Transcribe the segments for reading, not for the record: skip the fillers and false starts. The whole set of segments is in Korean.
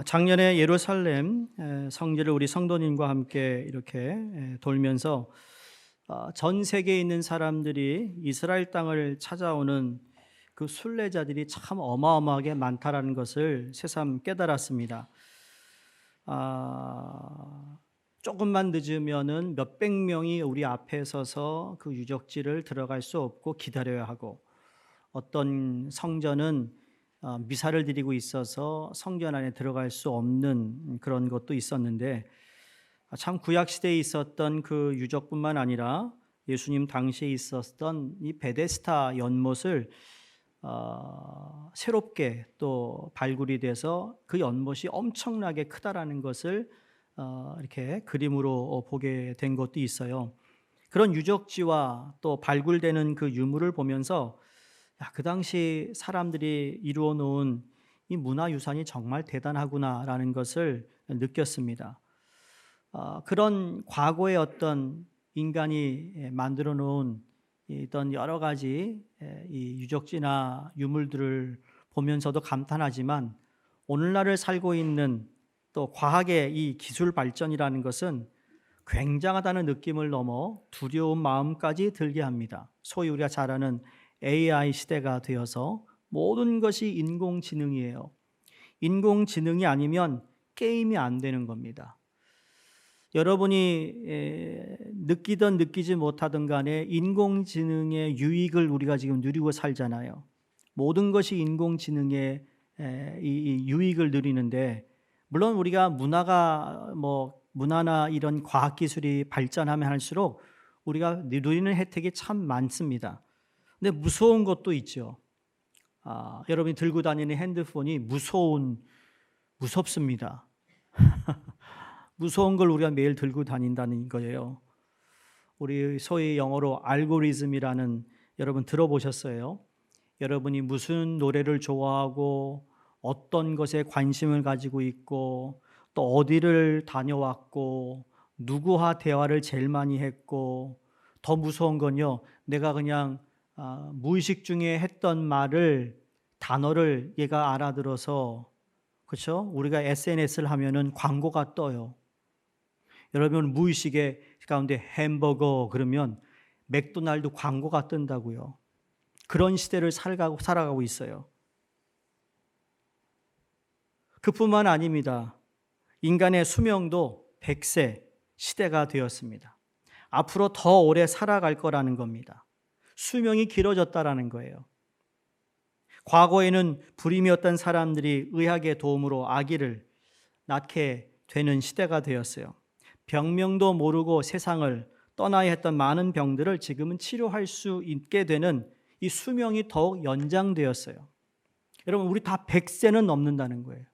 작년에 예루살렘 성지를 우리 성도님과 함께 이렇게 돌면서 전 세계에 있는 사람들이 이스라엘 땅을 찾아오는 그 순례자들이 참 어마어마하게 많다라는 것을 새삼 깨달았습니다. 조금만 늦으면은 몇백 명이 우리 앞에 서서 그 유적지를 들어갈 수 없고 기다려야 하고, 어떤 성전은 미사를 드리고 있어서 성전 안에 들어갈 수 없는 그런 것도 있었는데, 참 구약 시대에 있었던 그 유적뿐만 아니라 예수님 당시에 있었던 이 베데스다 연못을 새롭게 또 발굴이 돼서 그 연못이 엄청나게 크다라는 것을 이렇게 그림으로 보게 된 것도 있어요. 그런 유적지와 또 발굴되는 그 유물을 보면서 그 당시 사람들이 이루어 놓은 이 문화유산이 정말 대단하구나라는 것을 느꼈습니다. 그런 과거의 어떤 인간이 만들어 놓은 이런 여러 가지 이 유적지나 유물들을 보면서도 감탄하지만, 오늘날을 살고 있는 또 과학의 이 기술 발전이라는 것은 굉장하다는 느낌을 넘어 두려운 마음까지 들게 합니다. 소위 우리가 잘 아는 AI 시대가 되어서 모든 것이 인공지능이에요. 인공지능이 아니면 게임이 안 되는 겁니다. 여러분이 느끼든 느끼지 못하든 간에 인공지능의 유익을 우리가 지금 누리고 살잖아요. 모든 것이 인공지능의 이 유익을 누리는데, 물론 우리가 문화나 이런 과학기술이 발전하면 할수록 우리가 누리는 혜택이 참 많습니다. 근데 무서운 것도 있죠. 여러분이 들고 다니는 핸드폰이 무섭습니다. 무서운 걸 우리가 매일 들고 다닌다는 거예요. 우리 소위 영어로 알고리즘이라는, 여러분 들어보셨어요? 여러분이 무슨 노래를 좋아하고 어떤 것에 관심을 가지고 있고 또 어디를 다녀왔고 누구와 대화를 제일 많이 했고, 더 무서운 건요, 내가 그냥 무의식 중에 했던 단어를 얘가 알아들어서, 그렇죠? 우리가 SNS를 하면은 광고가 떠요. 여러분 무의식의 가운데 햄버거 그러면 맥도날드 광고가 뜬다고요. 그런 시대를 살아가고 있어요. 그뿐만 아닙니다. 인간의 수명도 100세 시대가 되었습니다. 앞으로 더 오래 살아갈 거라는 겁니다. 수명이 길어졌다라는 거예요. 과거에는 불임이었던 사람들이 의학의 도움으로 아기를 낳게 되는 시대가 되었어요. 병명도 모르고 세상을 떠나야 했던 많은 병들을 지금은 치료할 수 있게 되는 이 수명이 더욱 연장되었어요. 여러분, 우리 다 100세는 넘는다는 거예요.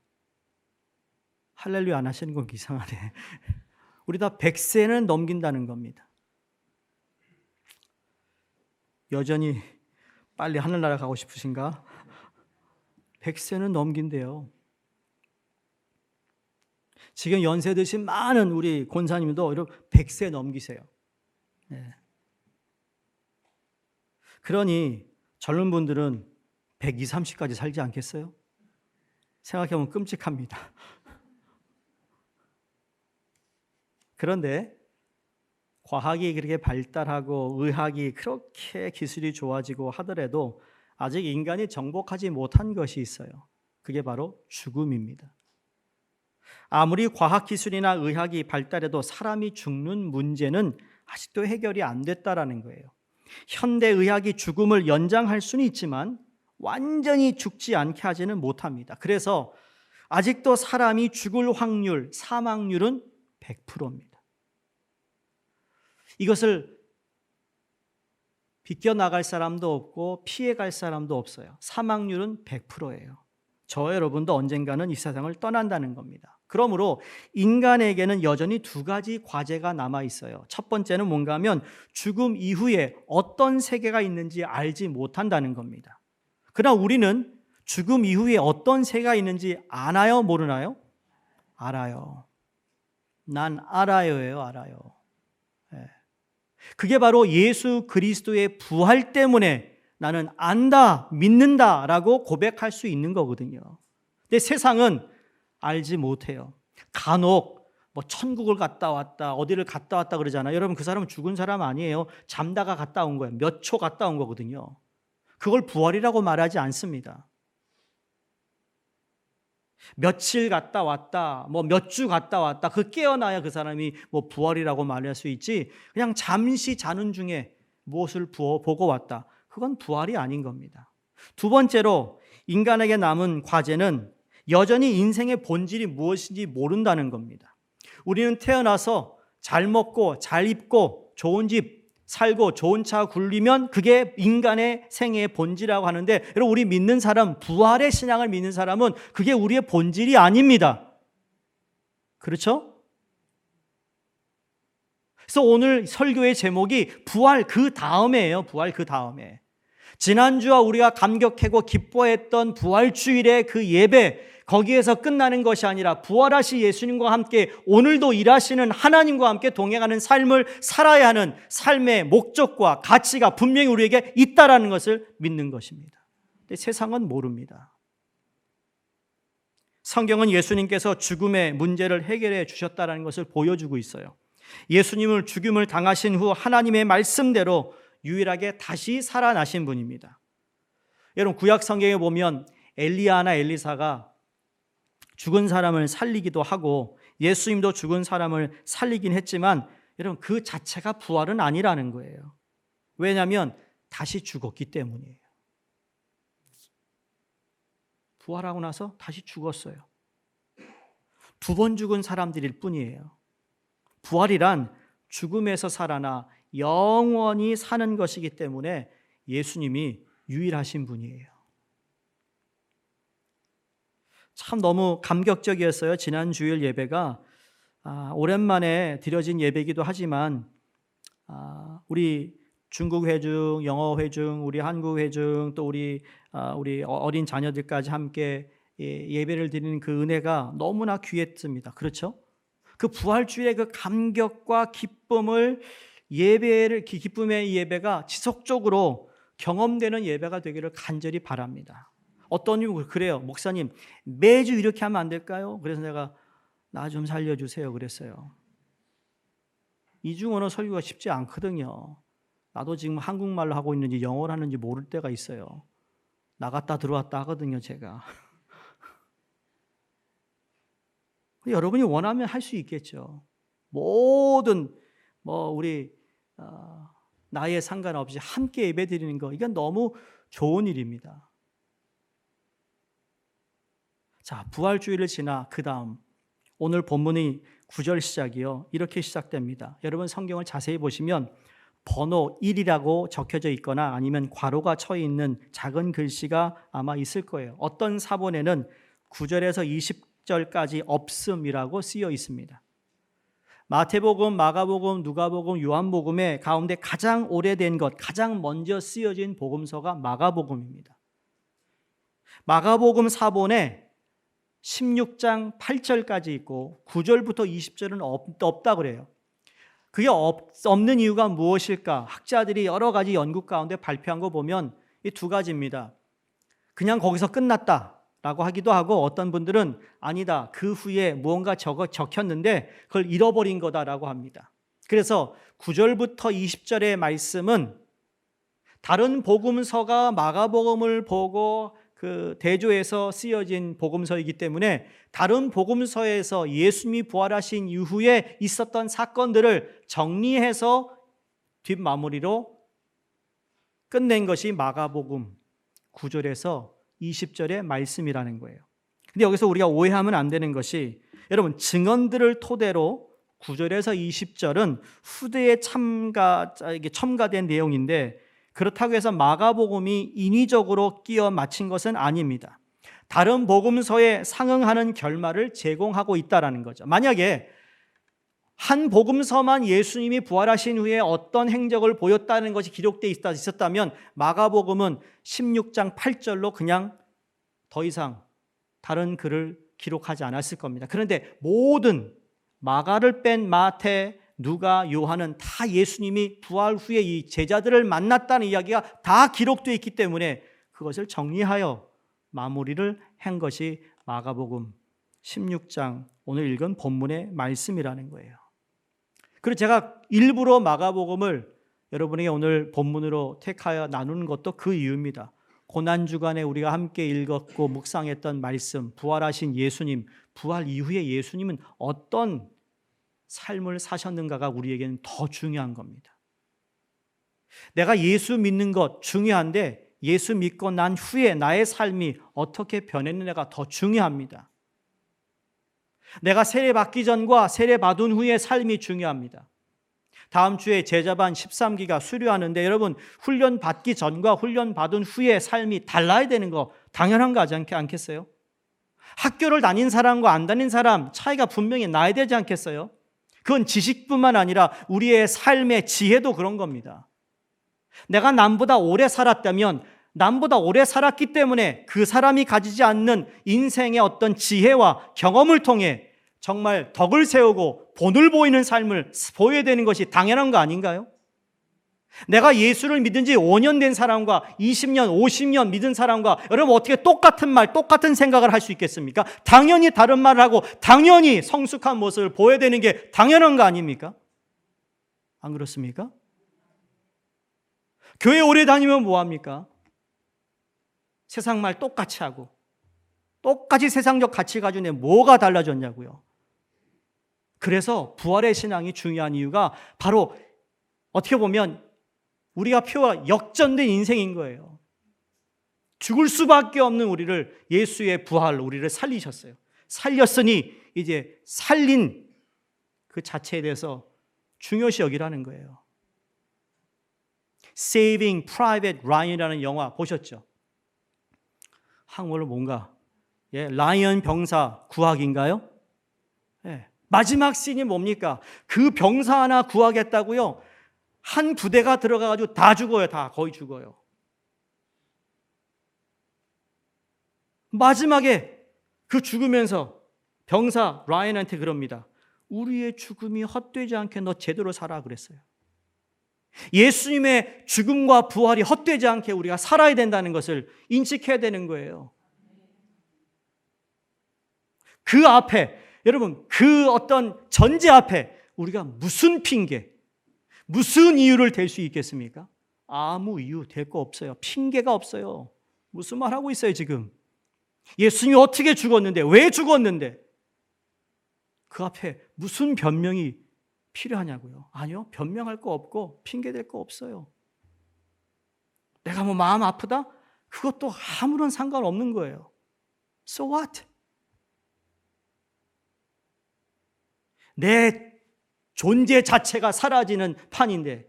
할렐루야 안 하시는 건 이상하네. 우리 다 100세는 넘긴다는 겁니다. 여전히 빨리 하늘나라 가고 싶으신가? 100세는 넘긴대요. 지금 연세 드신 많은 우리 권사님도 여러분 100세 넘기세요. 네. 그러니 젊은 분들은 120, 30까지 살지 않겠어요? 생각해보면 끔찍합니다. 그런데 과학이 그렇게 발달하고 의학이 그렇게 기술이 좋아지고 하더라도 아직 인간이 정복하지 못한 것이 있어요. 그게 바로 죽음입니다. 아무리 과학기술이나 의학이 발달해도 사람이 죽는 문제는 아직도 해결이 안 됐다라는 거예요. 현대의학이 죽음을 연장할 수는 있지만 완전히 죽지 않게 하지는 못합니다. 그래서 아직도 사람이 죽을 확률, 사망률은 100%입니다. 이것을 비껴나갈 사람도 없고 피해갈 사람도 없어요. 사망률은 100%예요. 저 여러분도 언젠가는 이 세상을 떠난다는 겁니다. 그러므로 인간에게는 여전히 두 가지 과제가 남아 있어요. 첫 번째는 뭔가 하면 죽음 이후에 어떤 세계가 있는지 알지 못한다는 겁니다. 그러나 우리는 죽음 이후에 어떤 세계가 있는지 아나요? 모르나요? 알아요. 난 알아요예요. 알아요. 그게 바로 예수 그리스도의 부활 때문에 나는 안다, 믿는다라고 고백할 수 있는 거거든요. 근데 세상은 알지 못해요. 간혹 뭐 천국을 갔다 왔다, 어디를 갔다 왔다 그러잖아요. 여러분, 그 사람은 죽은 사람 아니에요. 잠다가 갔다 온 거예요. 몇 초 갔다 온 거거든요. 그걸 부활이라고 말하지 않습니다. 며칠 갔다 왔다, 뭐 몇 주 갔다 왔다, 그 깨어나야 그 사람이 뭐 부활이라고 말할 수 있지, 그냥 잠시 자는 중에 무엇을 보고 왔다, 그건 부활이 아닌 겁니다. 두 번째로 인간에게 남은 과제는 여전히 인생의 본질이 무엇인지 모른다는 겁니다. 우리는 태어나서 잘 먹고 잘 입고 좋은 집 살고 좋은 차 굴리면 그게 인간의 생애의 본질이라고 하는데, 여러분, 우리 믿는 사람, 부활의 신앙을 믿는 사람은 그게 우리의 본질이 아닙니다. 그렇죠? 그래서 오늘 설교의 제목이 부활 그 다음에예요. 부활 그 다음에. 지난주와 우리가 감격하고 기뻐했던 부활주일의 그 예배, 거기에서 끝나는 것이 아니라 부활하신 예수님과 함께 오늘도 일하시는 하나님과 함께 동행하는 삶을 살아야 하는 삶의 목적과 가치가 분명히 우리에게 있다라는 것을 믿는 것입니다. 근데 세상은 모릅니다. 성경은 예수님께서 죽음의 문제를 해결해 주셨다는 것을 보여주고 있어요. 예수님을 죽음을 당하신 후 하나님의 말씀대로 유일하게 다시 살아나신 분입니다. 여러분, 구약 성경에 보면 엘리야나 엘리사가 죽은 사람을 살리기도 하고 예수님도 죽은 사람을 살리긴 했지만, 여러분, 그 자체가 부활은 아니라는 거예요. 왜냐하면 다시 죽었기 때문이에요. 부활하고 나서 다시 죽었어요. 두 번 죽은 사람들일 뿐이에요. 부활이란 죽음에서 살아나 영원히 사는 것이기 때문에 예수님이 유일하신 분이에요. 참 너무 감격적이었어요. 지난 주일 예배가 오랜만에 드려진 예배이기도 하지만 우리 중국 회중, 영어 회중, 우리 한국 회중, 또 우리 어린 자녀들까지 함께 예배를 드리는 그 은혜가 너무나 귀했습니다. 그렇죠? 그 부활주일의 그 감격과 기쁨을 기쁨의 예배가 지속적으로 경험되는 예배가 되기를 간절히 바랍니다. 어떤 이유 그래요. 목사님, 매주 이렇게 하면 안 될까요? 그래서 내가 나 좀 살려주세요 그랬어요. 이중언어 설교가 쉽지 않거든요. 나도 지금 한국말로 하고 있는지 영어로 하는지 모를 때가 있어요. 나갔다 들어왔다 하거든요, 제가. 여러분이 원하면 할 수 있겠죠. 모든 우리 나이에 상관없이 함께 예배드리는 거, 이건 너무 좋은 일입니다. 자, 부활주일을 지나 그 다음 오늘 본문의 9절 시작이요, 이렇게 시작됩니다. 여러분, 성경을 자세히 보시면 번호 1이라고 적혀져 있거나 아니면 괄호가 쳐 있는 작은 글씨가 아마 있을 거예요. 어떤 사본에는 9절에서 20절까지 없음이라고 쓰여 있습니다. 마태복음, 마가복음, 누가복음, 요한복음의 가운데 가장 오래된 것, 가장 먼저 쓰여진 복음서가 마가복음입니다. 마가복음 사본에 16장 8절까지 있고 9절부터 20절은 없다 그래요. 그게 없는 이유가 무엇일까? 학자들이 여러 가지 연구 가운데 발표한 거 보면 이 두 가지입니다. 그냥 거기서 끝났다라고 하기도 하고, 어떤 분들은 아니다, 그 후에 무언가 적혔는데 그걸 잃어버린 거다라고 합니다. 그래서 9절부터 20절의 말씀은 다른 복음서가 마가복음을 보고 그 대조해서 쓰여진 복음서이기 때문에 다른 복음서에서 예수님이 부활하신 이후에 있었던 사건들을 정리해서 뒷마무리로 끝낸 것이 마가복음 9절에서 20절의 말씀이라는 거예요. 근데 여기서 우리가 오해하면 안 되는 것이, 여러분, 증언들을 토대로 9절에서 20절은 후대에 첨가된 내용인데, 그렇다고 해서 마가복음이 인위적으로 끼워 맞힌 것은 아닙니다. 다른 복음서에 상응하는 결말을 제공하고 있다는 거죠. 만약에 한 복음서만 예수님이 부활하신 후에 어떤 행적을 보였다는 것이 기록되어 있었다면 마가복음은 16장 8절로 그냥 더 이상 다른 글을 기록하지 않았을 겁니다. 그런데 모든 마가를 뺀 마태, 누가, 요한은 다 예수님이 부활 후에 이 제자들을 만났다는 이야기가 다 기록되어 있기 때문에 그것을 정리하여 마무리를 한 것이 마가복음 16장 오늘 읽은 본문의 말씀이라는 거예요. 그리고 제가 일부러 마가복음을 여러분에게 오늘 본문으로 택하여 나누는 것도 그 이유입니다. 고난주간에 우리가 함께 읽었고 묵상했던 말씀, 부활하신 예수님, 부활 이후에 예수님은 어떤 삶을 사셨는가가 우리에게는 더 중요한 겁니다. 내가 예수 믿는 것 중요한데 예수 믿고 난 후에 나의 삶이 어떻게 변했느냐가 더 중요합니다. 내가 세례받기 전과 세례받은 후의 삶이 중요합니다. 다음 주에 제자반 13기가 수료하는데 여러분 훈련 받기 전과 훈련 받은 후의 삶이 달라야 되는 거 당연한 거 않겠어요? 학교를 다닌 사람과 안 다닌 사람 차이가 분명히 나야 되지 않겠어요? 그건 지식뿐만 아니라 우리의 삶의 지혜도 그런 겁니다. 내가 남보다 오래 살았다면 남보다 오래 살았기 때문에 그 사람이 가지지 않는 인생의 어떤 지혜와 경험을 통해 정말 덕을 세우고 본을 보이는 삶을 보여야 되는 것이 당연한 거 아닌가요? 내가 예수를 믿은 지 5년 된 사람과 20년, 50년 믿은 사람과 여러분 어떻게 똑같은 말, 똑같은 생각을 할 수 있겠습니까? 당연히 다른 말을 하고 당연히 성숙한 모습을 보여야 되는 게 당연한 거 아닙니까? 안 그렇습니까? 교회 오래 다니면 뭐합니까? 세상 말 똑같이 하고 똑같이 세상적 가치 가지고 뭐가 달라졌냐고요. 그래서 부활의 신앙이 중요한 이유가 바로 어떻게 보면 우리가 표와 역전된 인생인 거예요. 죽을 수밖에 없는 우리를 예수의 부활, 우리를 살리셨어요. 살렸으니 이제 살린 그 자체에 대해서 중요시 여기라는 거예요. Saving Private Ryan이라는 영화 보셨죠? 한국어로 뭔가 라이언 병사 구하기인가요? 마지막 씬이 뭡니까? 그 병사 하나 구하겠다고요. 한 부대가 들어가가지고 다 죽어요. 다 거의 죽어요. 마지막에 그 죽으면서 병사 라이언한테 그럽니다. 우리의 죽음이 헛되지 않게 너 제대로 살아 그랬어요. 예수님의 죽음과 부활이 헛되지 않게 우리가 살아야 된다는 것을 인식해야 되는 거예요. 그 앞에 여러분 그 어떤 전제 앞에 우리가 무슨 핑계, 무슨 이유를 댈 수 있겠습니까? 아무 이유 될 거 없어요. 핑계가 없어요. 무슨 말 하고 있어요 지금? 예수님이 어떻게 죽었는데, 왜 죽었는데 그 앞에 무슨 변명이 필요하냐고요? 아니요, 변명할 거 없고 핑계 댈 거 없어요. 내가 뭐 마음 아프다? 그것도 아무런 상관없는 거예요. So what? 내 존재 자체가 사라지는 판인데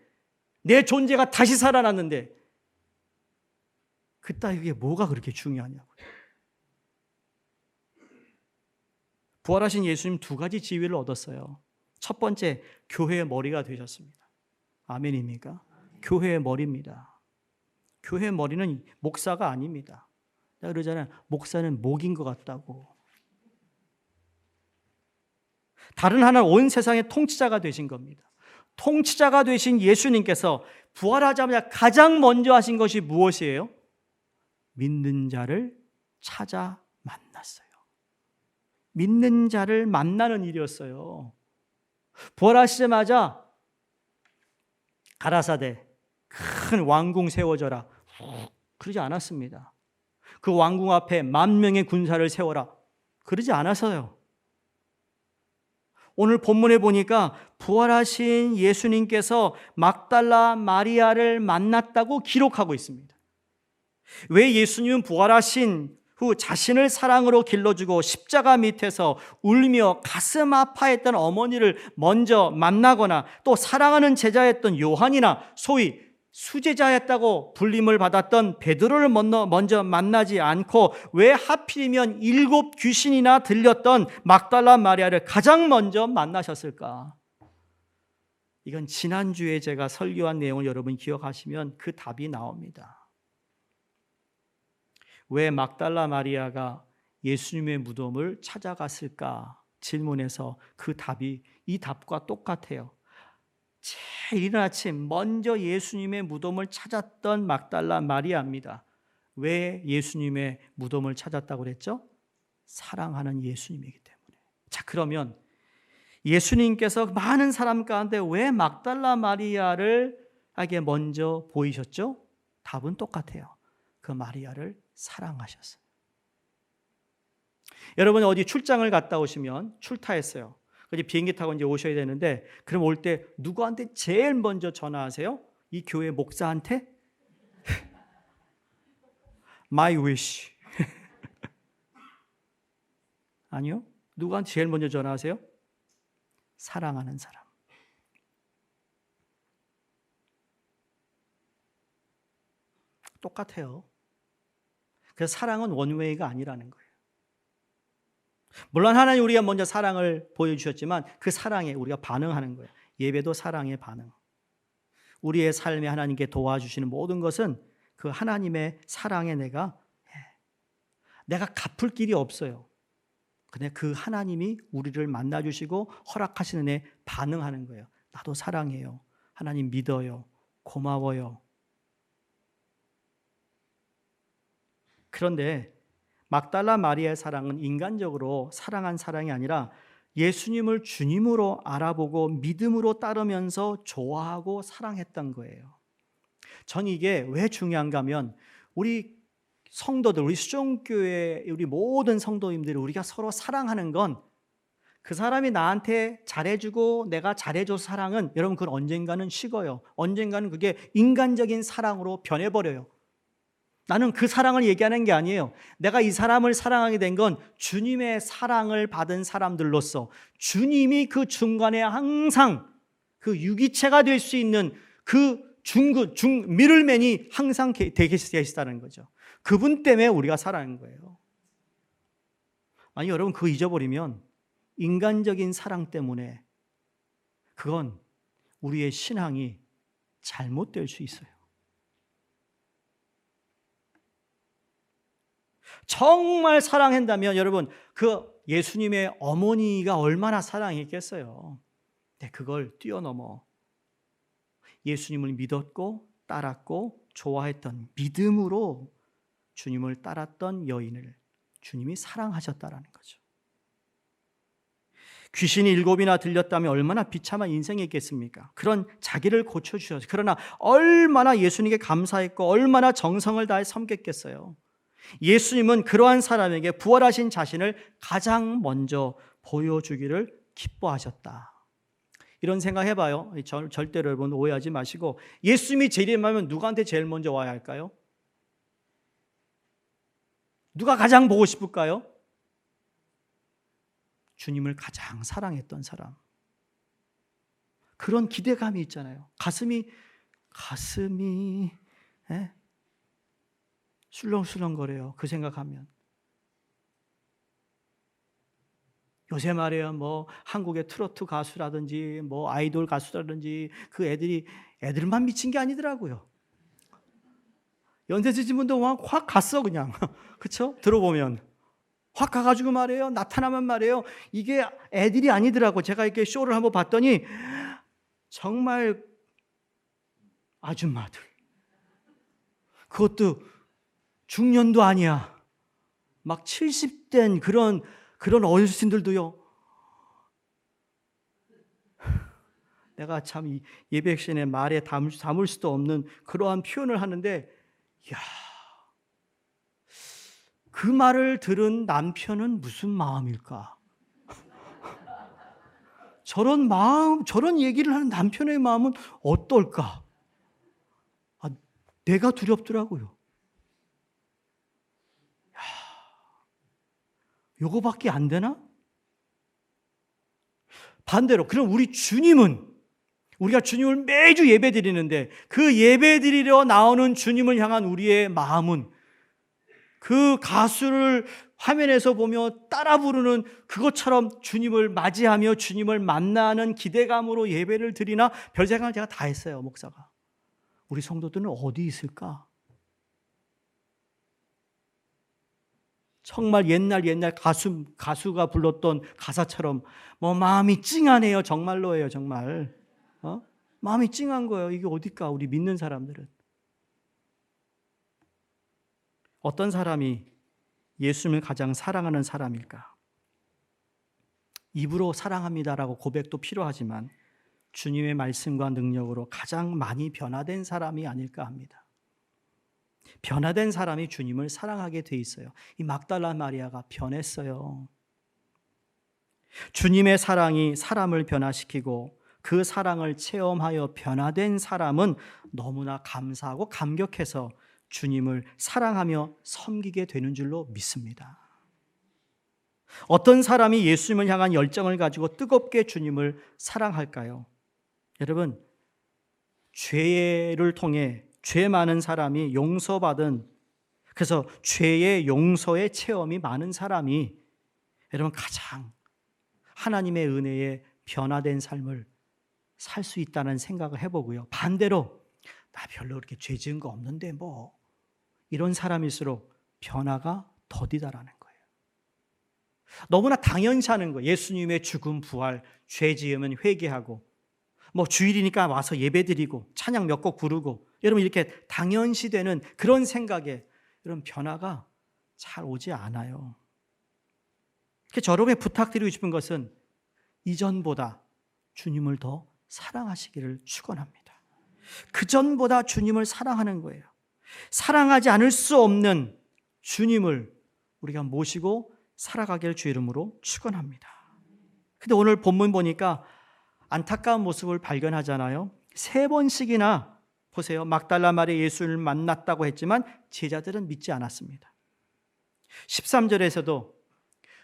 내 존재가 다시 살아났는데 그따위에 뭐가 그렇게 중요하냐고요. 부활하신 예수님 두 가지 지위를 얻었어요. 첫 번째, 교회의 머리가 되셨습니다. 아멘입니까? 교회의 머리입니다. 교회의 머리는 목사가 아닙니다. 내가 그러잖아요. 목사는 목인 것 같다고. 다른 하나 온 세상의 통치자가 되신 겁니다. 통치자가 되신 예수님께서 부활하자마자 가장 먼저 하신 것이 무엇이에요? 믿는 자를 찾아 만났어요. 믿는 자를 만나는 일이었어요. 부활하시자마자 가라사대 큰 왕궁 세워져라 그러지 않았습니다. 그 왕궁 앞에 10,000명의 군사를 세워라 그러지 않았어요. 오늘 본문에 보니까 부활하신 예수님께서 막달라 마리아를 만났다고 기록하고 있습니다. 왜 예수님은 부활하신 후 자신을 사랑으로 길러주고 십자가 밑에서 울며 가슴 아파했던 어머니를 먼저 만나거나 또 사랑하는 제자였던 요한이나 소위 수제자였다고 불림을 받았던 베드로를 먼저 만나지 않고 왜 하필이면 7 귀신이나 들렸던 막달라 마리아를 가장 먼저 만나셨을까? 이건 지난주에 제가 설교한 내용을 여러분 기억하시면 그 답이 나옵니다. 왜 막달라 마리아가 예수님의 무덤을 찾아갔을까 질문에서 그 답이 이 답과 똑같아요. 제일 이른 아침 먼저 예수님의 무덤을 찾았던 막달라 마리아입니다. 왜 예수님의 무덤을 찾았다고 그랬죠? 사랑하는 예수님이기 때문에. 자, 그러면 예수님께서 많은 사람 가운데 왜 막달라 마리아를에게 먼저 보이셨죠? 답은 똑같아요. 그 마리아를 사랑하셨어요. 여러분 어디 출장을 갔다 오시면 출타했어요. 이제 비행기 타고 이제 오셔야 되는데, 그럼 올 때 누구한테 제일 먼저 전화하세요? 이 교회 목사한테? My wish. 아니요. 누구한테 제일 먼저 전화하세요? 사랑하는 사람. 똑같아요. 그래서 사랑은 원웨이가 아니라는 거예요. 물론 하나님 우리가 먼저 사랑을 보여주셨지만 그 사랑에 우리가 반응하는 거예요. 예배도 사랑의 반응. 우리의 삶에 하나님께 도와주시는 모든 것은 그 하나님의 사랑에 내가 갚을 길이 없어요. 그냥 그 하나님이 우리를 만나주시고 허락하시는 애 반응하는 거예요. 나도 사랑해요. 하나님 믿어요. 고마워요. 그런데 막달라 마리아의 사랑은 인간적으로 사랑한 사랑이 아니라 예수님을 주님으로 알아보고 믿음으로 따르면서 좋아하고 사랑했던 거예요. 전 이게 왜 중요한가 하면 우리 성도들, 우리 수종교회 우리 모든 성도님들이 우리가 서로 사랑하는 건 그 사람이 나한테 잘해주고 내가 잘해줘서 사랑은 여러분 그건 언젠가는 식어요. 언젠가는 그게 인간적인 사랑으로 변해버려요. 나는 그 사랑을 얘기하는 게 아니에요. 내가 이 사람을 사랑하게 된 건 주님의 사랑을 받은 사람들로서 주님이 그 중간에 항상 그 유기체가 될 수 있는 그 미들맨이 항상 계시다는 거죠. 그분 때문에 우리가 사랑하는 거예요. 아니 여러분 그거 잊어버리면 인간적인 사랑 때문에 그건 우리의 신앙이 잘못될 수 있어요. 정말 사랑한다면 여러분 그 예수님의 어머니가 얼마나 사랑했겠어요. 네, 그걸 뛰어넘어 예수님을 믿었고 따랐고 좋아했던 믿음으로 주님을 따랐던 여인을 주님이 사랑하셨다라는 거죠. 귀신이 7이나 들렸다면 얼마나 비참한 인생이겠습니까? 그런 자기를 고쳐주셨어요. 그러나 얼마나 예수님께 감사했고 얼마나 정성을 다해 섬겼겠어요. 예수님은 그러한 사람에게 부활하신 자신을 가장 먼저 보여주기를 기뻐하셨다. 이런 생각 해봐요. 절대로 여러분 오해하지 마시고 예수님이 재림하면 누구한테 제일 먼저 와야 할까요? 누가 가장 보고 싶을까요? 주님을 가장 사랑했던 사람. 그런 기대감이 있잖아요. 가슴이 술렁술렁거려요. 그 생각하면. 요새 말이에요. 뭐 한국의 트로트 가수라든지 뭐 아이돌 가수라든지 그 애들만 미친 게 아니더라고요. 연세지분도 확 갔어 그냥. 그렇죠? 들어보면 확 가가지고 말이에요. 나타나면 말이에요. 이게 애들이 아니더라고. 제가 이렇게 쇼를 한번 봤더니 정말 아줌마들. 그것도 중년도 아니야. 막 70된 그런 어르신들도요. 내가 참 이 예배 액션의 말에 담을 수도 없는 그러한 표현을 하는데, 이야, 그 말을 들은 남편은 무슨 마음일까? 저런 마음, 저런 얘기를 하는 남편의 마음은 어떨까? 내가 두렵더라고요. 요거밖에 안 되나? 반대로 그럼 우리 주님은 우리가 주님을 매주 예배 드리는데 그 예배 드리러 나오는 주님을 향한 우리의 마음은 그 가수를 화면에서 보며 따라 부르는 그것처럼 주님을 맞이하며 주님을 만나는 기대감으로 예배를 드리나? 별 생각을 제가 다 했어요. 목사가. 우리 성도들은 어디 있을까? 정말 옛날 가수가 불렀던 가사처럼 뭐 마음이 찡하네요. 정말로예요. 정말. 마음이 찡한 거예요. 이게 어딜까? 우리 믿는 사람들은. 어떤 사람이 예수님을 가장 사랑하는 사람일까? 입으로 사랑합니다라고 고백도 필요하지만 주님의 말씀과 능력으로 가장 많이 변화된 사람이 아닐까 합니다. 변화된 사람이 주님을 사랑하게 돼 있어요. 이 막달라 마리아가 변했어요. 주님의 사랑이 사람을 변화시키고 그 사랑을 체험하여 변화된 사람은 너무나 감사하고 감격해서 주님을 사랑하며 섬기게 되는 줄로 믿습니다. 어떤 사람이 예수님을 향한 열정을 가지고 뜨겁게 주님을 사랑할까요? 여러분, 죄를 통해 죄 많은 사람이 용서받은, 그래서 죄의 용서의 체험이 많은 사람이 여러분 가장 하나님의 은혜에 변화된 삶을 살 수 있다는 생각을 해보고요. 반대로 나 별로 그렇게 죄 지은 거 없는데 뭐 이런 사람일수록 변화가 더디다라는 거예요. 너무나 당연시 하는 거예요. 예수님의 죽음, 부활, 죄 지으면 회개하고 뭐 주일이니까 와서 예배드리고 찬양 몇 곡 부르고 여러분 이렇게 당연시 되는 그런 생각에 이런 변화가 잘 오지 않아요. 그래서 여러분에게 부탁드리고 싶은 것은 이전보다 주님을 더 사랑하시기를 축원합니다. 그전보다 주님을 사랑하는 거예요. 사랑하지 않을 수 없는 주님을 우리가 모시고 살아가길 주 이름으로 축원합니다. 근데 오늘 본문 보니까 안타까운 모습을 발견하잖아요. 3번씩이나 보세요. 막달라 마리아 예수를 만났다고 했지만 제자들은 믿지 않았습니다. 13절에서도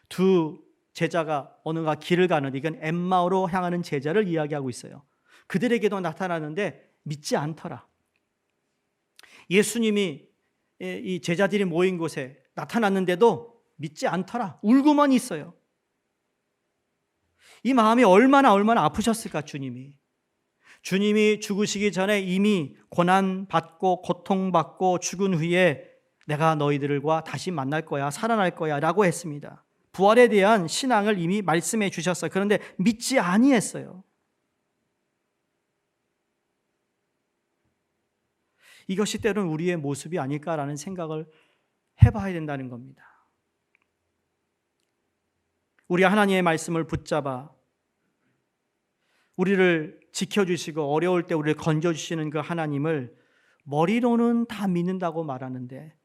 두 제자가 어느가 길을 가는데, 이건 엠마오로 향하는 제자를 이야기하고 있어요. 그들에게도 나타나는데 믿지 않더라. 예수님이 이 제자들이 모인 곳에 나타났는데도 믿지 않더라. 울고만 있어요. 이 마음이 얼마나 아프셨을까. 주님이 죽으시기 전에 이미 고난받고 고통받고 죽은 후에 내가 너희들과 다시 만날 거야, 살아날 거야 라고 했습니다. 부활에 대한 신앙을 이미 말씀해 주셨어요. 그런데 믿지 아니했어요. 이것이 때로는 우리의 모습이 아닐까라는 생각을 해봐야 된다는 겁니다. 우리 하나님의 말씀을 붙잡아 우리를 지켜주시고 어려울 때 우리를 건져주시는 그 하나님을 머리로는 다 믿는다고 말하는데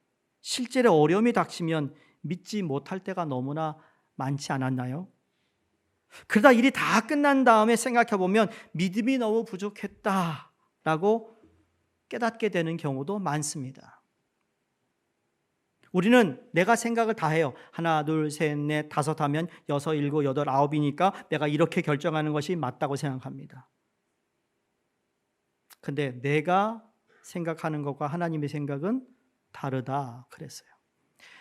실제로 어려움이 닥치면 믿지 못할 때가 너무나 많지 않았나요? 그러다 일이 다 끝난 다음에 생각해 보면 믿음이 너무 부족했다라고 깨닫게 되는 경우도 많습니다. 우리는 내가 생각을 다 해요. 1, 2, 3, 4, 5 하면 6, 7, 8, 9이니까 내가 이렇게 결정하는 것이 맞다고 생각합니다. 근데 내가 생각하는 것과 하나님의 생각은 다르다 그랬어요.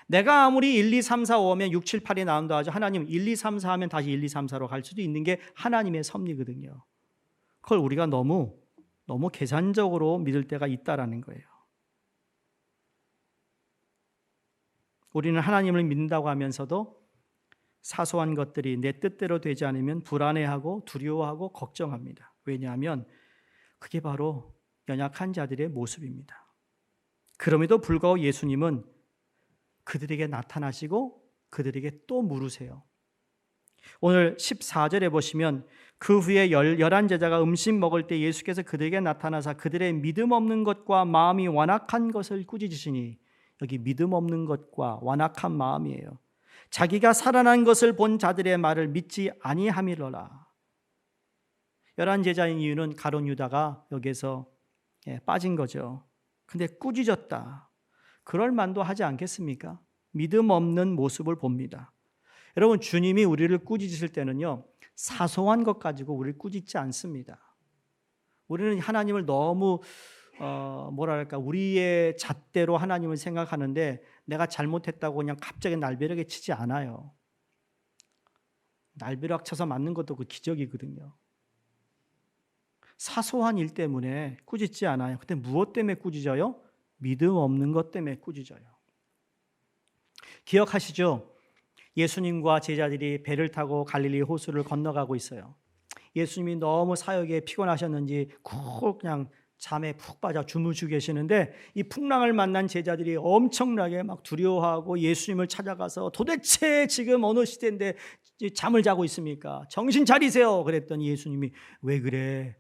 내가 아무리 1, 2, 3, 4, 5 하면 6, 7, 8이 나온다 하죠. 하나님 1, 2, 3, 4 하면 다시 1, 2, 3, 4로 갈 수도 있는 게 하나님의 섭리거든요. 그걸 우리가 너무 계산적으로 믿을 때가 있다라는 거예요. 우리는 하나님을 믿는다고 하면서도 사소한 것들이 내 뜻대로 되지 않으면 불안해하고 두려워하고 걱정합니다. 왜냐하면 그게 바로 연약한 자들의 모습입니다. 그럼에도 불구하고 예수님은 그들에게 나타나시고 그들에게 또 물으세요. 오늘 14절에 보시면 그 후에 11제자가 음식 먹을 때 예수께서 그들에게 나타나사 그들의 믿음 없는 것과 마음이 완악한 것을 꾸짖으시니, 여기 믿음 없는 것과 완악한 마음이에요. 자기가 살아난 것을 본 자들의 말을 믿지 아니함이로라. 11제자인 이유는 가룟 유다가 여기에서 빠진 거죠. 근데 꾸짖었다. 그럴 만도 하지 않겠습니까? 믿음 없는 모습을 봅니다. 여러분, 주님이 우리를 꾸짖으실 때는요, 사소한 것 가지고 우리를 꾸짖지 않습니다. 우리는 하나님을 너무 우리의 잣대로 하나님을 생각하는데 내가 잘못했다고 그냥 갑자기 날벼락에 치지 않아요. 날벼락 쳐서 맞는 것도 그 기적이거든요. 사소한 일 때문에 꾸짖지 않아요. 근데 무엇 때문에 꾸짖어요? 믿음 없는 것 때문에 꾸짖어요. 기억하시죠? 예수님과 제자들이 배를 타고 갈릴리 호수를 건너가고 있어요. 예수님이 너무 사역에 피곤하셨는지 그냥 잠에 푹 빠져 주무시고 계시는데 이 풍랑을 만난 제자들이 엄청나게 막 두려워하고 예수님을 찾아가서 도대체 지금 어느 시대인데 잠을 자고 있습니까? 정신 차리세요. 그랬더니 예수님이 왜 그래?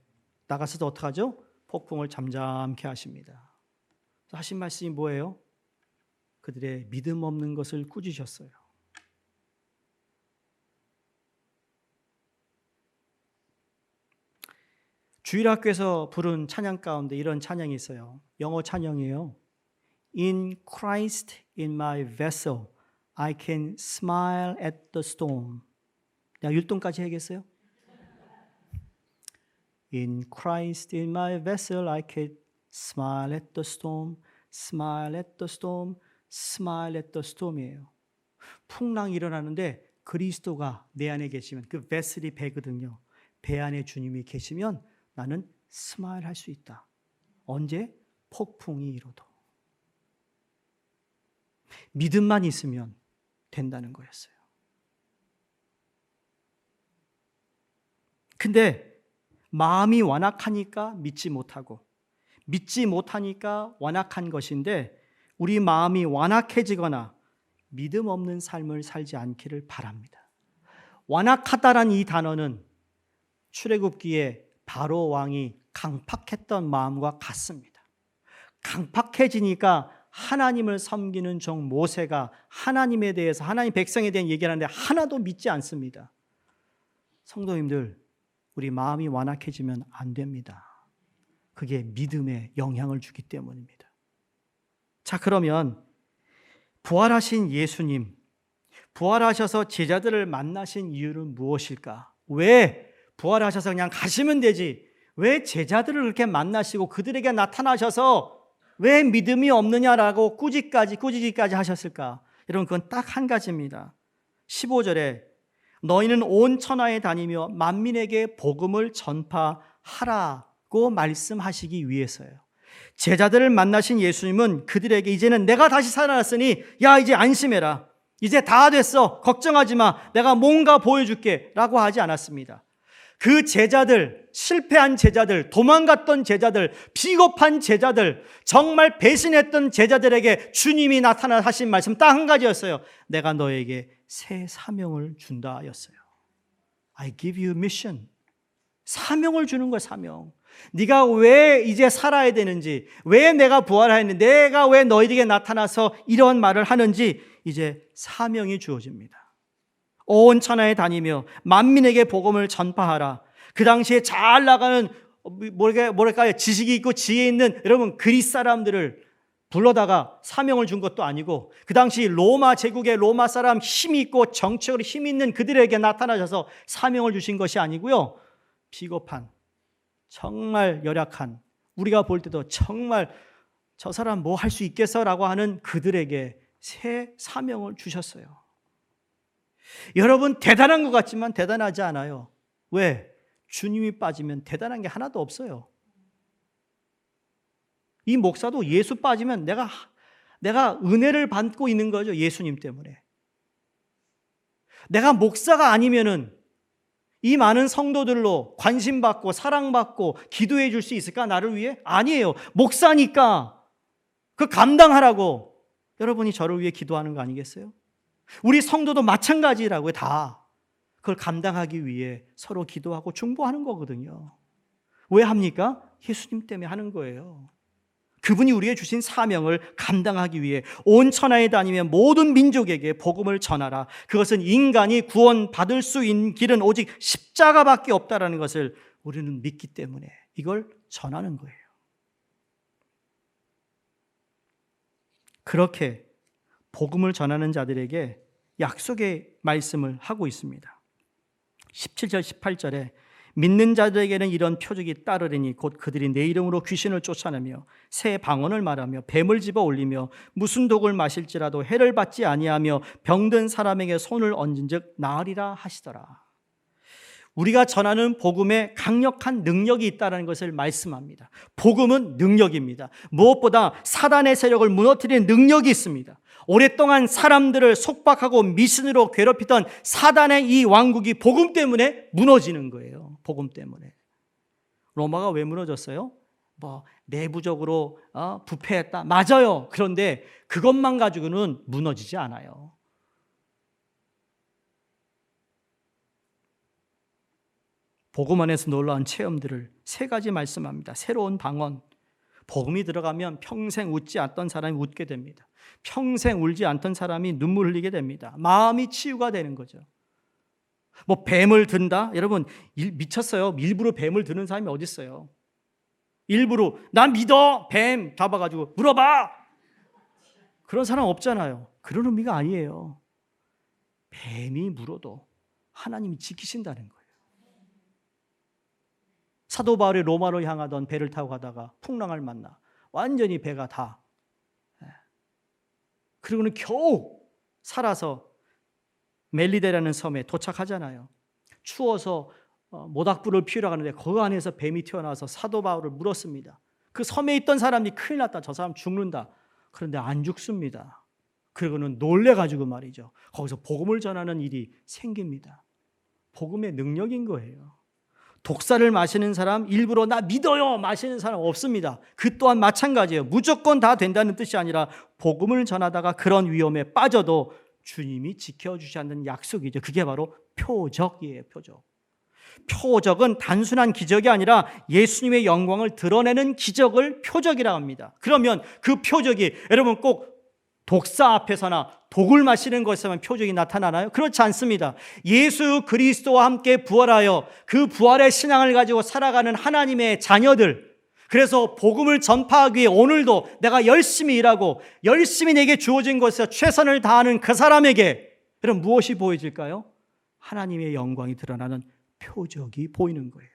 나가서도 어떡하죠? 폭풍을 잠잠케 하십니다. 하신 말씀이 뭐예요? 그들의 믿음 없는 것을 꾸짖으셨어요. 주일학교에서 부른 찬양 가운데 이런 찬양이 있어요. 영어 찬양이에요. In Christ in my vessel, I can smile at the storm. 내가 율동까지 해야겠어요? In Christ in my vessel, I can smile at the storm, smile at the storm, smile at the storm이에요. 풍랑이 일어나는데 그리스도가 내 안에 계시면 그 베슬이 배거든요. 배 안에 주님이 계시면 나는 스마일 할 수 있다. 언제? 폭풍이 일어도. 믿음만 있으면 된다는 거였어요. 근데 마음이 완악하니까 믿지 못하고 믿지 못하니까 완악한 것인데 우리 마음이 완악해지거나 믿음 없는 삶을 살지 않기를 바랍니다. 완악하다란 이 단어는 출애굽기에 바로 왕이 강팍했던 마음과 같습니다. 강팍해지니까 하나님을 섬기는 종 모세가 하나님에 대해서 하나님 백성에 대한 얘기를 하는데 하나도 믿지 않습니다. 성도님들, 우리 마음이 완악해지면 안 됩니다. 그게 믿음에 영향을 주기 때문입니다. 자, 그러면 부활하신 예수님, 부활하셔서 제자들을 만나신 이유는 무엇일까? 왜 부활하셔서 그냥 가시면 되지? 왜 제자들을 그렇게 만나시고 그들에게 나타나셔서 왜 믿음이 없느냐라고 꾸짖기까지 하셨을까? 여러분, 그건 딱 한 가지입니다. 15절에 너희는 온 천하에 다니며 만민에게 복음을 전파하라고 말씀하시기 위해서예요. 제자들을 만나신 예수님은 그들에게 이제는 내가 다시 살아났으니 야, 이제 안심해라. 이제 다 됐어. 걱정하지 마. 내가 뭔가 보여줄게 라고 하지 않았습니다. 그 제자들, 실패한 제자들, 도망갔던 제자들, 비겁한 제자들, 정말 배신했던 제자들에게 주님이 나타나 하신 말씀 딱 한 가지였어요. 내가 너에게 새 사명을 준다 였어요. I give you mission. 사명을 주는 거야, 사명. 네가 왜 이제 살아야 되는지, 왜 내가 부활하였는지, 내가 왜 너희에게 나타나서 이런 말을 하는지 이제 사명이 주어집니다. 온 천하에 다니며 만민에게 복음을 전파하라. 그 당시에 잘 나가는 뭐랄까요? 지식이 있고 지혜 있는 여러분 그리스 사람들을 불러다가 사명을 준 것도 아니고 그 당시 로마 제국의 로마 사람 힘이 있고 정치적으로 힘이 있는 그들에게 나타나셔서 사명을 주신 것이 아니고요. 비겁한 정말 열악한 우리가 볼 때도 정말 저 사람 뭐 할 수 있겠어라고 하는 그들에게 새 사명을 주셨어요. 여러분 대단한 것 같지만 대단하지 않아요. 왜? 주님이 빠지면 대단한 게 하나도 없어요. 이 목사도 예수 빠지면 내가 은혜를 받고 있는 거죠. 예수님 때문에. 내가 목사가 아니면은 이 많은 성도들로 관심받고 사랑받고 기도해 줄 수 있을까? 나를 위해? 아니에요. 목사니까 그 감당하라고 여러분이 저를 위해 기도하는 거 아니겠어요? 우리 성도도 마찬가지라고요. 다 그걸 감당하기 위해 서로 기도하고 중보하는 거거든요. 왜 합니까? 예수님 때문에 하는 거예요. 그분이 우리에게 주신 사명을 감당하기 위해 온 천하에 다니며 모든 민족에게 복음을 전하라. 그것은 인간이 구원받을 수 있는 길은 오직 십자가밖에 없다라는 것을 우리는 믿기 때문에 이걸 전하는 거예요. 그렇게 복음을 전하는 자들에게 약속의 말씀을 하고 있습니다. 17절 18절에 믿는 자들에게는 이런 표적이 따르리니 곧 그들이 내 이름으로 귀신을 쫓아내며 새 방언을 말하며 뱀을 집어 올리며 무슨 독을 마실지라도 해를 받지 아니하며 병든 사람에게 손을 얹은즉 나으리라 하시더라. 우리가 전하는 복음에 강력한 능력이 있다는 것을 말씀합니다. 복음은 능력입니다. 무엇보다 사단의 세력을 무너뜨리는 능력이 있습니다. 오랫동안 사람들을 속박하고 미신으로 괴롭히던 사단의 이 왕국이 복음 때문에 무너지는 거예요. 복음 때문에. 로마가 왜 무너졌어요? 뭐 내부적으로 부패했다. 맞아요. 그런데 그것만 가지고는 무너지지 않아요. 복음 안에서 놀라운 체험들을 3가지 말씀합니다. 새로운 방언. 복음이 들어가면 평생 웃지 않던 사람이 웃게 됩니다. 평생 울지 않던 사람이 눈물 흘리게 됩니다. 마음이 치유가 되는 거죠. 뭐 뱀을 든다? 여러분 미쳤어요. 일부러 뱀을 드는 사람이 어디 있어요? 일부러 난 믿어. 뱀 잡아가지고 물어봐. 그런 사람 없잖아요. 그런 의미가 아니에요. 뱀이 물어도 하나님이 지키신다는 거예요. 사도 바울이 로마로 향하던 배를 타고 가다가 풍랑을 만나 완전히 배가 다, 그리고는 겨우 살아서 멜리데라는 섬에 도착하잖아요. 추워서 모닥불을 피우러 가는데 그 안에서 뱀이 튀어나와서 사도 바울을 물었습니다. 그 섬에 있던 사람이 큰일 났다. 저 사람 죽는다. 그런데 안 죽습니다. 그리고는 놀래가지고 말이죠. 거기서 복음을 전하는 일이 생깁니다. 복음의 능력인 거예요. 독사를 마시는 사람 일부러 나 믿어요 마시는 사람 없습니다. 그 또한 마찬가지예요. 무조건 다 된다는 뜻이 아니라 복음을 전하다가 그런 위험에 빠져도 주님이 지켜주시는 약속이죠. 그게 바로 표적이에요. 표적. 표적은 단순한 기적이 아니라 예수님의 영광을 드러내는 기적을 표적이라고 합니다. 그러면 그 표적이 여러분 꼭 독사 앞에서나 독을 마시는 것에만 표적이 나타나나요? 그렇지 않습니다. 예수 그리스도와 함께 부활하여 그 부활의 신앙을 가지고 살아가는 하나님의 자녀들, 그래서 복음을 전파하기 위해 오늘도 내가 열심히 일하고 열심히 내게 주어진 것에서 최선을 다하는 그 사람에게 여러분 무엇이 보여질까요? 하나님의 영광이 드러나는 표적이 보이는 거예요.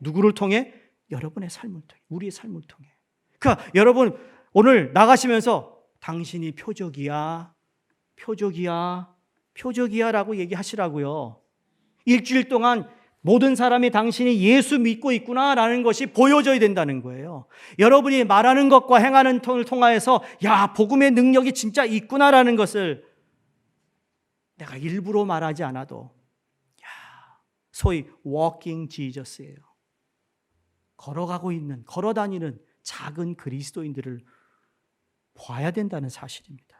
누구를 통해? 여러분의 삶을 통해, 우리의 삶을 통해. 그러니까 여러분 오늘 나가시면서 당신이 표적이야, 표적이야, 표적이야 라고 얘기하시라고요. 일주일 동안 모든 사람이 당신이 예수 믿고 있구나라는 것이 보여져야 된다는 거예요. 여러분이 말하는 것과 행하는 통을 통하여서 야, 복음의 능력이 진짜 있구나라는 것을 내가 일부러 말하지 않아도 소위 walking Jesus예요. 걸어가고 있는, 걸어다니는 작은 그리스도인들을 봐야 된다는 사실입니다.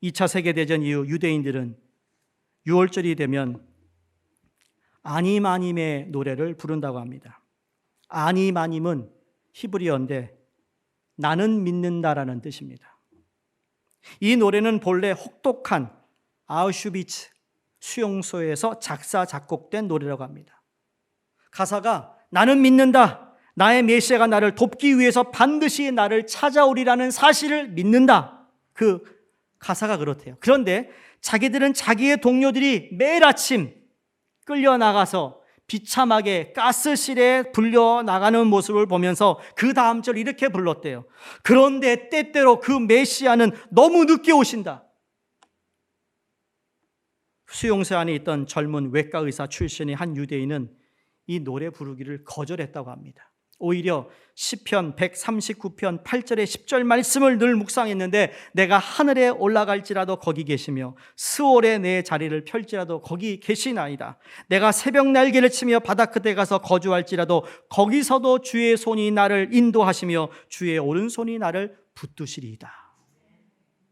2차 세계대전 이후 유대인들은 6월절이 되면 아니마님의 노래를 부른다고 합니다. 아니마님은 히브리어인데 나는 믿는다라는 뜻입니다. 이 노래는 본래 혹독한 아우슈비츠 수용소에서 작사 작곡된 노래라고 합니다. 가사가 나는 믿는다. 나의 메시아가 나를 돕기 위해서 반드시 나를 찾아오리라는 사실을 믿는다. 그 가사가 그렇대요. 그런데 자기들은 자기의 동료들이 매일 아침 끌려나가서 비참하게 가스실에 불려나가는 모습을 보면서 그 다음 절 이렇게 불렀대요. 그런데 때때로 그 메시아는 너무 늦게 오신다. 수용소 안에 있던 젊은 외과 의사 출신의 한 유대인은 이 노래 부르기를 거절했다고 합니다. 오히려 시편 139편 8절의 10절 말씀을 늘 묵상했는데 내가 하늘에 올라갈지라도 거기 계시며 스올에 내 자리를 펼지라도 거기 계시나이다. 내가 새벽 날개를 치며 바다 끝에 가서 거주할지라도 거기서도 주의 손이 나를 인도하시며 주의 오른손이 나를 붙드시리이다.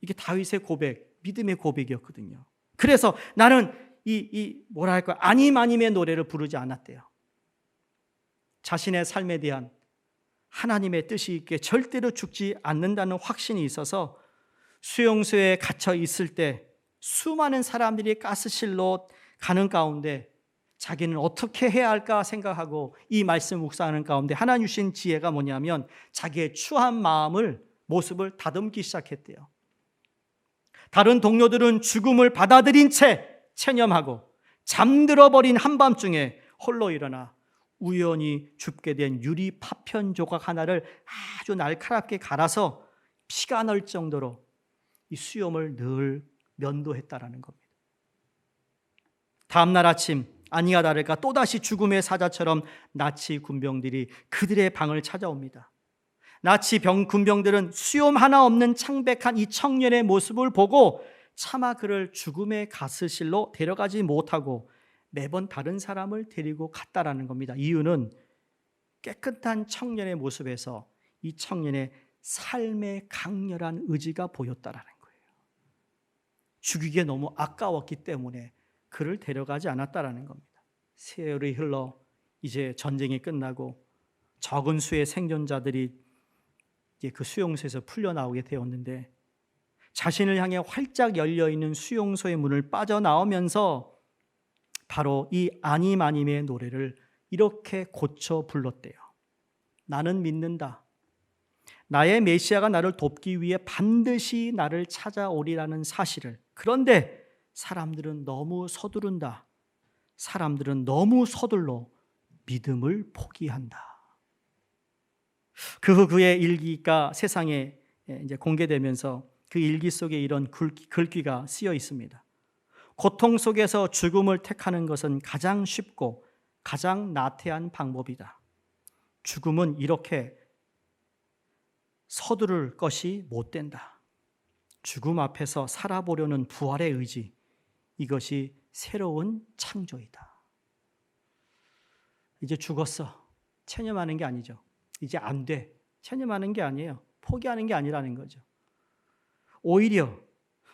이게 다윗의 고백, 믿음의 고백이었거든요. 그래서 나는 뭐랄까 아님의 노래를 부르지 않았대요. 자신의 삶에 대한 하나님의 뜻이 있게 절대로 죽지 않는다는 확신이 있어서 수용소에 갇혀 있을 때 수많은 사람들이 가스실로 가는 가운데 자기는 어떻게 해야 할까 생각하고 이 말씀 묵상하는 가운데 하나님 주신 지혜가 뭐냐면 자기의 추한 모습을 다듬기 시작했대요. 다른 동료들은 죽음을 받아들인 채 체념하고 잠들어 버린 한밤중에 홀로 일어나 우연히 줍게 된 유리 파편 조각 하나를 아주 날카롭게 갈아서 피가 날 정도로 이 수염을 늘 면도했다라는 겁니다. 다음 날 아침 아니나 다를까 또다시 죽음의 사자처럼 나치 군병들이 그들의 방을 찾아옵니다. 나치 군병들은 수염 하나 없는 창백한 이 청년의 모습을 보고 차마 그를 죽음의 가스실로 데려가지 못하고 매번 다른 사람을 데리고 갔다라는 겁니다. 이유는 깨끗한 청년의 모습에서 이 청년의 삶의 강렬한 의지가 보였다라는 거예요. 죽이기에 너무 아까웠기 때문에 그를 데려가지 않았다라는 겁니다. 세월이 흘러 이제 전쟁이 끝나고 적은 수의 생존자들이 이제 그 수용소에서 풀려나오게 되었는데, 자신을 향해 활짝 열려있는 수용소의 문을 빠져나오면서 바로 이 아님의 노래를 이렇게 고쳐 불렀대요. 나는 믿는다. 나의 메시아가 나를 돕기 위해 반드시 나를 찾아오리라는 사실을. 그런데 사람들은 너무 서두른다. 사람들은 너무 서둘러 믿음을 포기한다. 그 후 그의 일기가 세상에 이제 공개되면서 그 일기 속에 이런 글귀가 쓰여 있습니다. 고통 속에서 죽음을 택하는 것은 가장 쉽고 가장 나태한 방법이다. 죽음은 이렇게 서두를 것이 못 된다. 죽음 앞에서 살아보려는 부활의 의지, 이것이 새로운 창조이다. 이제 죽었어. 체념하는 게 아니죠. 이제 안 돼. 체념하는 게 아니에요. 포기하는 게 아니라는 거죠. 오히려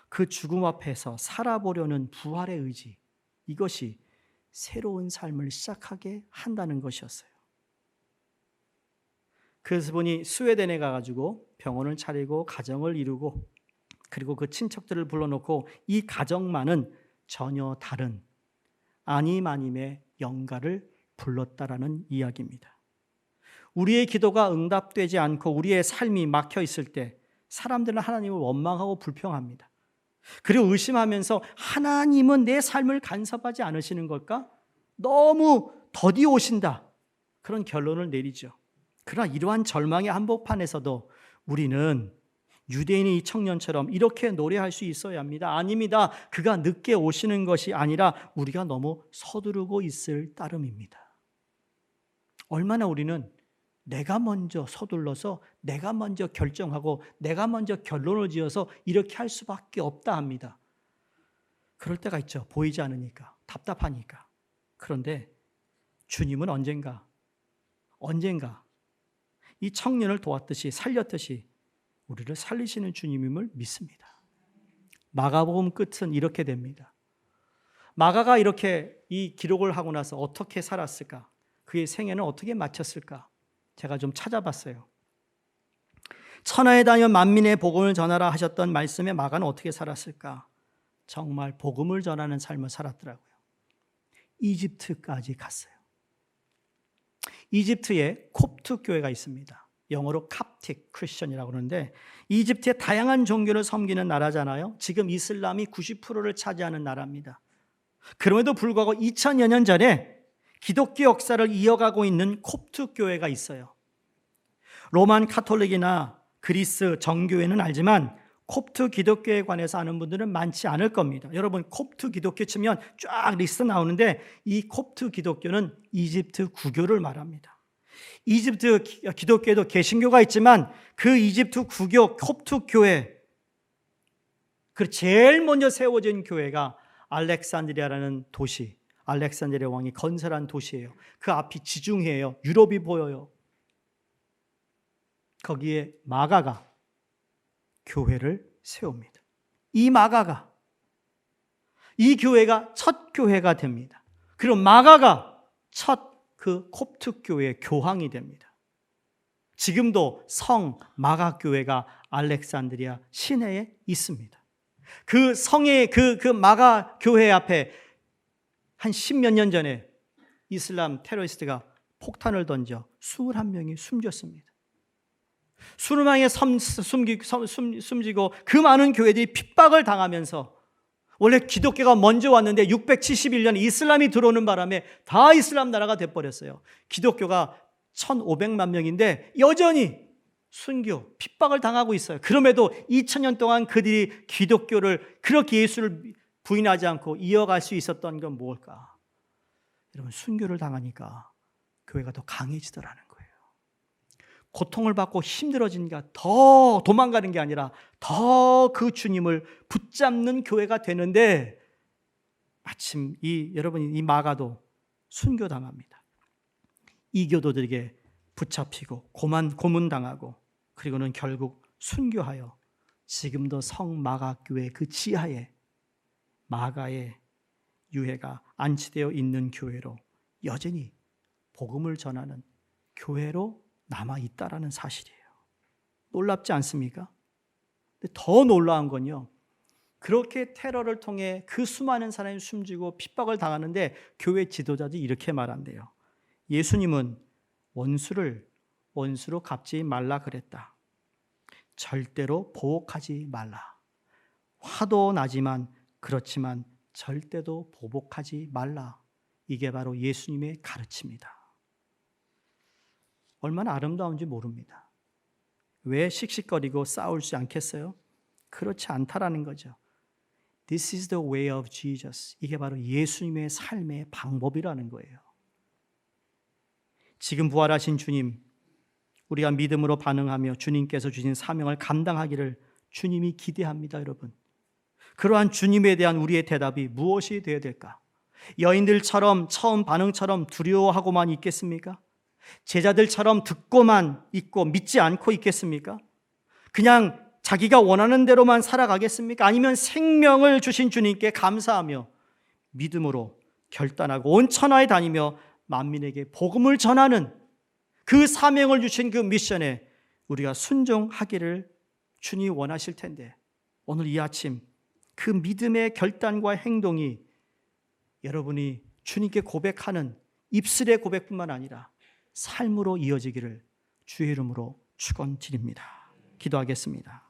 그 죽음 앞에서 살아보려는 부활의 의지, 이것이 새로운 삶을 시작하게 한다는 것이었어요. 그래서 보니 스웨덴에 가가지고 병원을 차리고 가정을 이루고, 그리고 그 친척들을 불러놓고 이 가정만은 전혀 다른 아님의 영가를 불렀다라는 이야기입니다. 우리의 기도가 응답되지 않고 우리의 삶이 막혀 있을 때 사람들은 하나님을 원망하고 불평합니다. 그리고 의심하면서 하나님은 내 삶을 간섭하지 않으시는 걸까? 너무 더디 오신다. 그런 결론을 내리죠. 그러나 이러한 절망의 한복판에서도 우리는 유대인의 이 청년처럼 이렇게 노래할 수 있어야 합니다. 아닙니다. 그가 늦게 오시는 것이 아니라 우리가 너무 서두르고 있을 따름입니다. 얼마나 우리는 내가 먼저 서둘러서 내가 먼저 결정하고 내가 먼저 결론을 지어서 이렇게 할 수밖에 없다 합니다. 그럴 때가 있죠. 보이지 않으니까, 답답하니까. 그런데 주님은 언젠가 이 청년을 도왔듯이 살렸듯이 우리를 살리시는 주님임을 믿습니다. 마가복음 끝은 이렇게 됩니다. 마가가 이렇게 이 기록을 하고 나서 어떻게 살았을까? 그의 생애는 어떻게 마쳤을까? 제가 좀 찾아봤어요. 천하에 다니며 만민의 복음을 전하라 하셨던 말씀에 마가는 어떻게 살았을까? 정말 복음을 전하는 삶을 살았더라고요. 이집트까지 갔어요. 이집트에 콥트 교회가 있습니다. 영어로 캅틱 크리스천이라고 그러는데, 이집트의 다양한 종교를 섬기는 나라잖아요. 지금 이슬람이 90%를 차지하는 나라입니다. 그럼에도 불구하고 2000여 년 전에 기독교 역사를 이어가고 있는 콥트 교회가 있어요. 로만 카톨릭이나 그리스 정교회는 알지만 콥트 기독교에 관해서 아는 분들은 많지 않을 겁니다. 여러분, 콥트 기독교 치면 쫙 리스트 나오는데 이 콥트 기독교는 이집트 구교를 말합니다. 이집트 기독교에도 개신교가 있지만 그 이집트 구교 콥트 교회, 그 제일 먼저 세워진 교회가 알렉산드리아라는 도시, 알렉산드리아 왕이 건설한 도시예요. 그 앞이 지중해예요. 유럽이 보여요. 거기에 마가가 교회를 세웁니다. 이 마가가, 이 교회가 첫 교회가 됩니다. 그리고 마가가 첫 그 콥트 교회의 교황이 됩니다. 지금도 성 마가 교회가 알렉산드리아 시내에 있습니다. 그 성의 그 마가 교회 앞에 한 10몇 년 전에 이슬람 테러리스트가 폭탄을 던져 21명이 숨졌습니다. 수르망에 숨지고 그 많은 교회들이 핍박을 당하면서, 원래 기독교가 먼저 왔는데 671년에 이슬람이 들어오는 바람에 다 이슬람 나라가 돼버렸어요. 기독교가 1500만 명인데 여전히 순교, 핍박을 당하고 있어요. 그럼에도 2000년 동안 그들이 기독교를, 그렇게 예수를 부인하지 않고 이어갈 수 있었던 건 뭘까? 여러분, 순교를 당하니까 교회가 더 강해지더라는 거예요. 고통을 받고 힘들어지니까 더 도망가는 게 아니라 더 그 주님을 붙잡는 교회가 되는데, 마침 여러분이 이 마가도 순교당합니다. 이 교도들에게 붙잡히고 고문당하고 그리고는 결국 순교하여 지금도 성마가교회 그 지하에 마가의 유해가 안치되어 있는 교회로 여전히 복음을 전하는 교회로 남아있다라는 사실이에요. 놀랍지 않습니까? 근데 더 놀라운 건요, 그렇게 테러를 통해 그 수많은 사람이 숨지고 핍박을 당하는데 교회 지도자들이 이렇게 말한대요. 예수님은 원수를 원수로 갚지 말라 그랬다. 절대로 보복하지 말라. 화도 나지만 그렇지만 절대로 보복하지 말라. 이게 바로 예수님의 가르침이다. 얼마나 아름다운지 모릅니다. 왜 씩씩거리고 싸울지 않겠어요? 그렇지 않다라는 거죠. This is the way of Jesus. 이게 바로 예수님의 삶의 방법이라는 거예요. 지금 부활하신 주님, 우리가 믿음으로 반응하며 주님께서 주신 사명을 감당하기를 주님이 기대합니다, 여러분. 그러한 주님에 대한 우리의 대답이 무엇이 되어야 될까? 여인들처럼 처음 반응처럼 두려워하고만 있겠습니까? 제자들처럼 듣고만 있고 믿지 않고 있겠습니까? 그냥 자기가 원하는 대로만 살아가겠습니까? 아니면 생명을 주신 주님께 감사하며 믿음으로 결단하고 온 천하에 다니며 만민에게 복음을 전하는 그 사명을 주신 그 미션에 우리가 순종하기를 주님이 원하실 텐데, 오늘 이 아침 그 믿음의 결단과 행동이 여러분이 주님께 고백하는 입술의 고백뿐만 아니라 삶으로 이어지기를 주의 이름으로 축원드립니다. 기도하겠습니다.